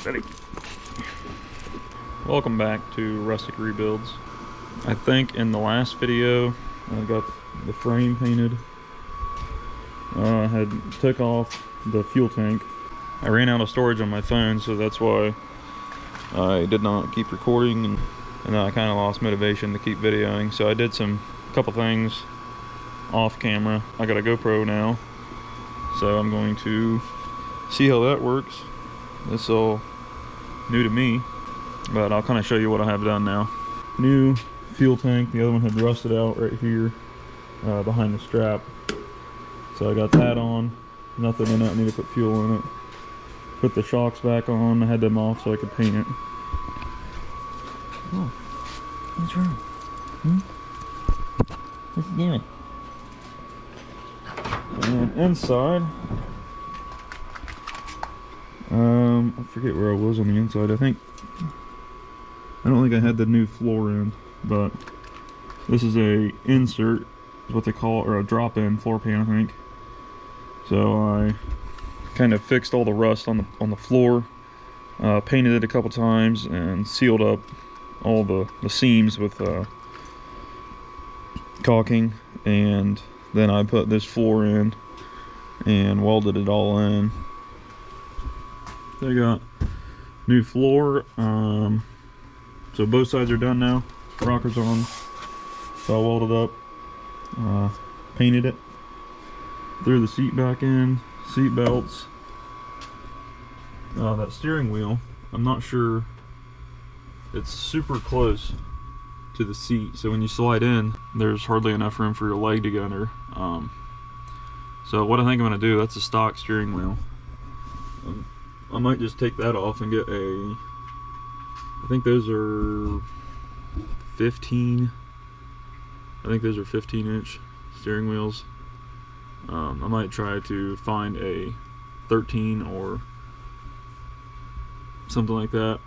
Alright, buddy. Welcome back to Rustic Rebuilds. I think in the last video I got the frame painted. I had took off the fuel tank. I ran out of storage on my phone, so that's why I did not keep recording, and then I kind of lost motivation to keep videoing. So I did a couple things off camera. I got a GoPro now, so I'm going to see how that works. It's all new to me, but I'll kind of show you what I have done now. New fuel tank. The other one had rusted out right here behind the strap, so I got that on. Nothing in it. I need to put fuel in it. Put the shocks back on. I had them off so I could paint it. Oh, what's wrong? What's it doing? And inside, I forget where I was on the inside. I don't think I had the new floor in, but this is a insert, is what they call it, or a drop-in floor pan, I think. So I kind of fixed all the rust on the floor, painted it a couple times, and sealed up all the seams with caulking, and then I put this floor in and welded it all in. So I got new floor, so both sides are done now. Rockers on, so I welded up, painted it, threw the seat back in, seat belts. That steering wheel, I'm not sure, it's super close to the seat, so when you slide in, there's hardly enough room for your leg to go under. So what I think I'm going to do, that's a stock steering wheel. I might just take that off and get I think those are 15 inch steering wheels. I might try to find a 13 or something like that.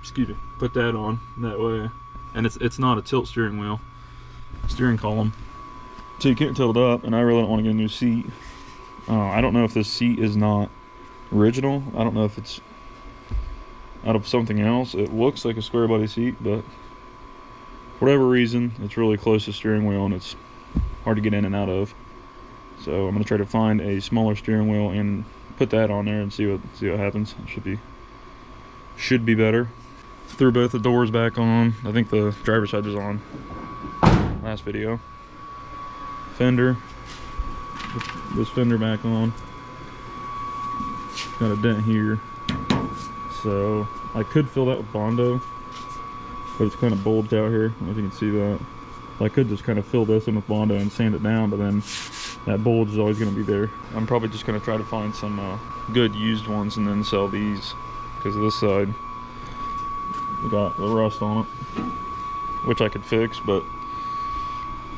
Excuse me, put that on that way, and it's not a tilt steering wheel, steering column, so you can't tilt it up, and I really don't want to get a new seat. I don't know if this seat is not original. I don't know if it's out of something else. It looks like a Squarebody seat, but for whatever reason it's really close to the steering wheel and it's hard to get in and out of. So I'm going to try to find a smaller steering wheel and put that on there and see what happens. It should be better. Threw both the doors back on. I think the driver's side was on last video. Fender, this fender back on. Got a dent here, so I could fill that with Bondo, but it's kind of bulged out here. I don't know if you can see that. I could just kind of fill this in with Bondo and sand it down, but then that bulge is always going to be there. I'm probably just going to try to find some good used ones and then sell these, because this side got the rust on it, which I could fix, but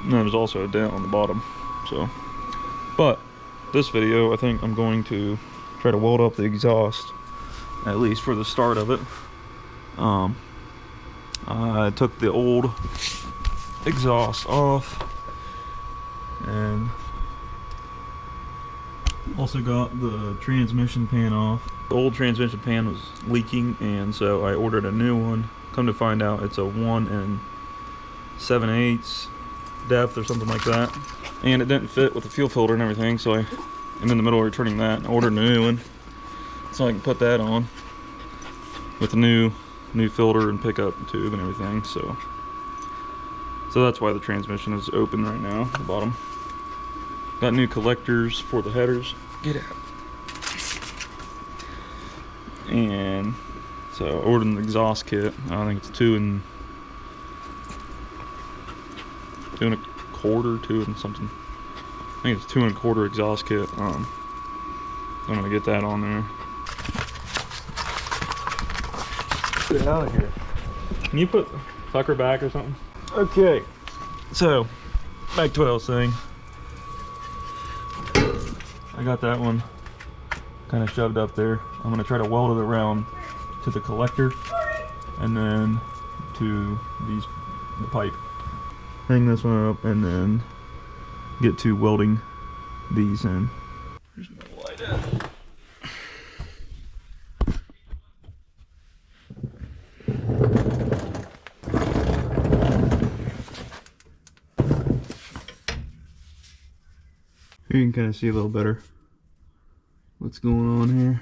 there's also a dent on the bottom. So, but this video, I think I'm going to try to weld up the exhaust, at least for the start of it. I took the old exhaust off, and also got the transmission pan off. The old transmission pan was leaking, and so I ordered a new one. Come to find out, it's a 1 7/8 depth or something like that, and it didn't fit with the fuel filter and everything, so I'm in the middle of returning that and ordered a new one so I can put that on with a new filter and pickup tube and everything. So that's why the transmission is open right now at the bottom. Got new collectors for the headers. Get out. And so I ordered an exhaust kit. I think it's 2 and something. I think it's 2 1/4 exhaust kit. I'm gonna get that on there. Get out of here. Can you put Tucker back or something? Okay, so back to what I was saying. I got that one kind of shoved up there. I'm gonna try to weld it around to the collector and then to the pipe. Hang this one up and then get to welding these in. There's no light in. you can kind of see a little better what's going on here.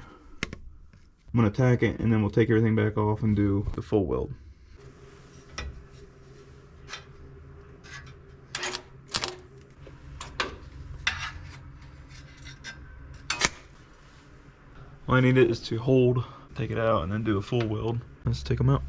I'm going to tack it and then we'll take everything back off and do the full weld. All I need is to hold, take it out, and then do a full weld. Let's take them out.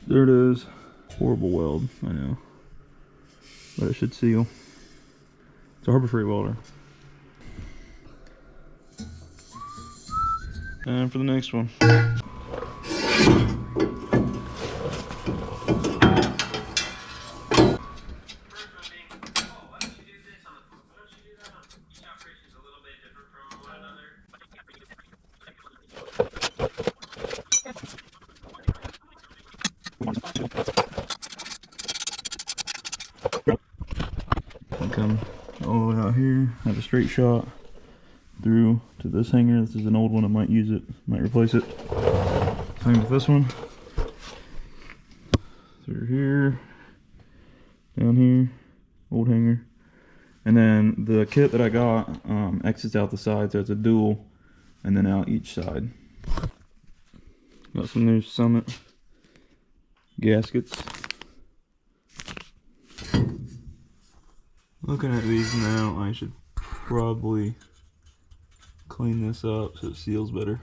There it is. Horrible weld, I know. But it should seal. It's a Harbor Freight welder. And for the next one. Come all the way out here, have a straight shot through to this hanger. This is an old one, I might use it, might replace it. Same with this one. Through here, down here, old hanger. And then the kit that I got exits out the side, so it's a dual, and then out each side. Got some new Summit gaskets. Looking at these now, I should probably clean this up so it seals better.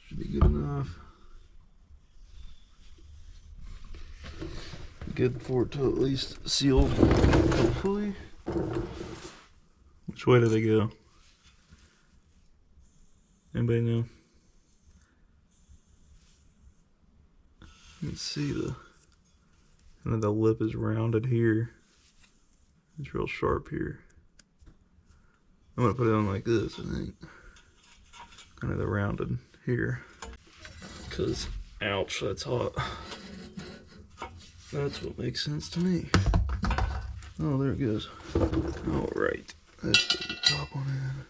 Should be good enough. Good for it to at least seal, hopefully. Which way do they go? Anybody know? You can see the lip is rounded here. It's real sharp here. I'm gonna put it on like this, I think. Kind of the rounded here. Cause, ouch, that's hot. That's what makes sense to me. Oh, there it goes. All right, let's put the top one in.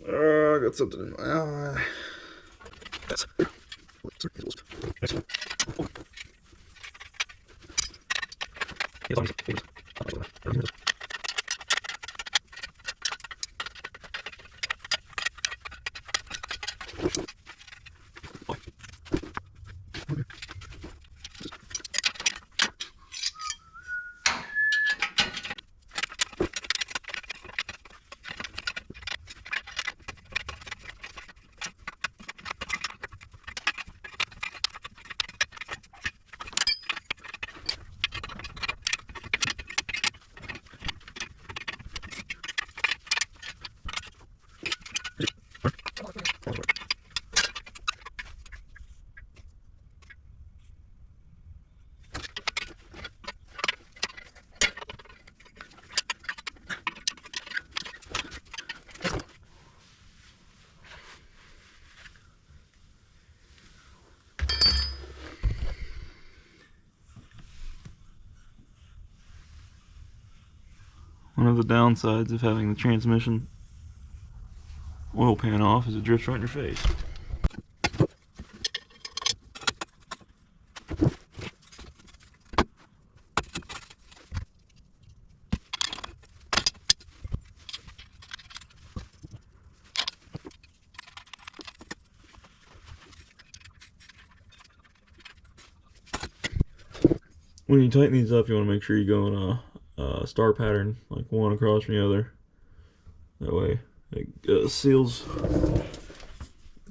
Oh, I got something in my eye. One of the downsides of having the transmission oil pan off is it drifts right in your face. when you tighten these up, you want to make sure you go in a star pattern, like one across from the other. That way it seals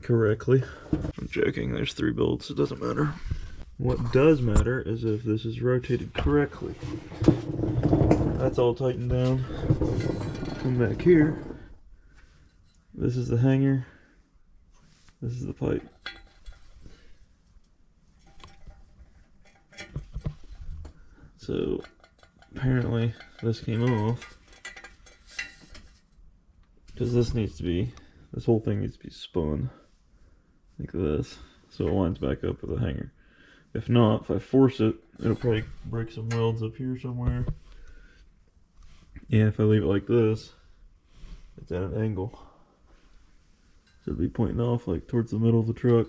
correctly. I'm joking, there's 3 bolts, it doesn't matter. What does matter is if this is rotated correctly. That's all tightened down. Come back here. This is the hanger. This is the pipe. So apparently this came off because this whole thing needs to be spun like this, so it lines back up with the hanger. If not, if I force it, it'll probably break some welds up here somewhere. And if I leave it like this, it's at an angle, so it'll be pointing off like towards the middle of the truck.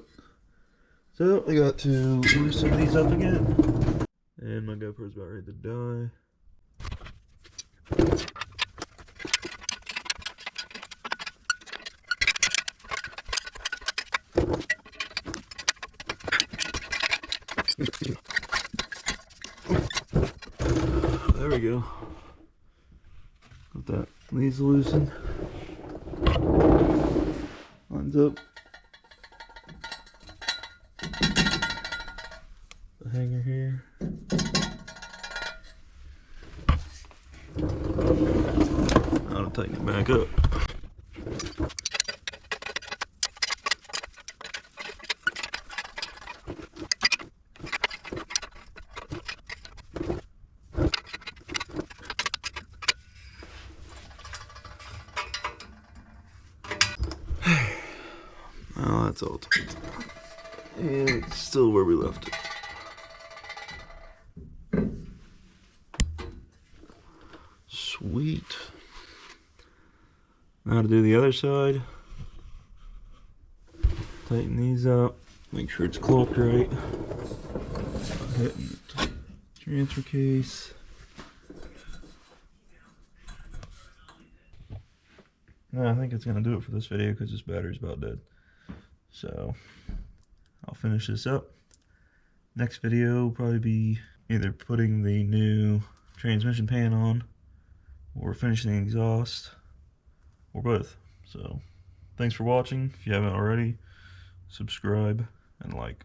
So I got to loosen these up again. And my GoPro's about ready to die. There we go. Got that. These loosened. Lines up. The hanger here. Now to tighten it back up. Now that's all tight. And it's still where we left it. Sweet. Now to do the other side. Tighten these up. Make sure it's clocked right. Hitting the transfer case. No, I think it's gonna do it for this video because this battery's about dead. So I'll finish this up. Next video will probably be either putting the new transmission pan on or finishing the exhaust or both. So thanks for watching. If you haven't already, subscribe and like.